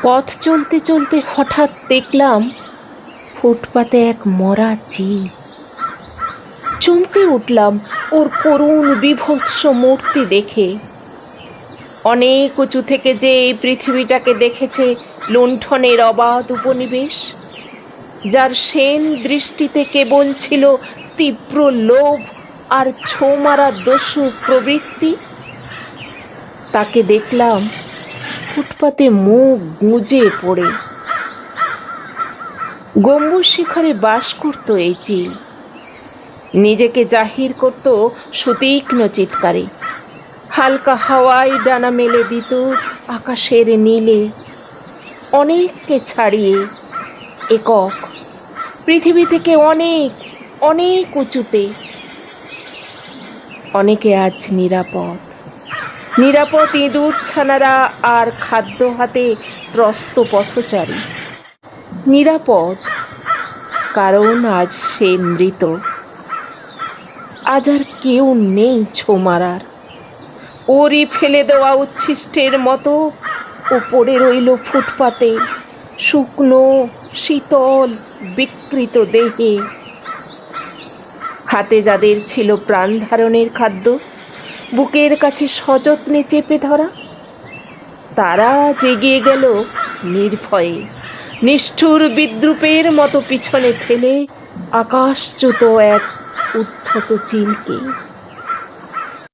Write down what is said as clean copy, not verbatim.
পথ চলতে চলতে হঠাৎ দেখলাম ফুটপাতে এক মরা চিল। চমকে উঠলাম ওর করুণ বিভৎস মূর্তি দেখে। অনেক উঁচু থেকে যে এই পৃথিবীটাকে দেখেছে লুণ্ঠনের অবাধ উপনিবেশ, যার সেন দৃষ্টিতে কেবল ছিল তীব্র লোভ আর ছো মারা দস্যু প্রবৃত্তি, তাকে দেখলাম ফুটপাতে মুখ গুঁজে পড়ে। গম্বুজ শিখরে বাস করত এই চিল। নিজেকে জাহির করত সুতীক্ষ্ণ চিৎকারে। হালকা হাওয়ায় ডানা মেলে দিত আকাশের নীলে, অনেককে ছাড়িয়ে একক, পৃথিবী থেকে অনেক অনেক উঁচুতে। অনেকে আজ নিরাপদ, নিরাপদ ইঁদুর ছানারা আর খাদ্য হাতে ত্রস্ত পথচারী। নিরাপদ কারণ আজ সে মৃত। আজ আর কেউ নেই ছো মারার। ওরই ফেলে দেওয়া উচ্ছিষ্টের মতো ও পড়ে রইল ফুটপাতে, শুকনো শীতল বিকৃত দেহে। হাতে যাদের ছিল প্রাণ ধারণের খাদ্য, বুকের কাছে সযত্নে চেপে ধরা, তারা জেগিয়ে গেল নির্ভয়ে, নিষ্ঠুর বিদ্রূপের মতো পিছনে ফেলে আকাশচ্যুত এক উদ্ধত চিলকে।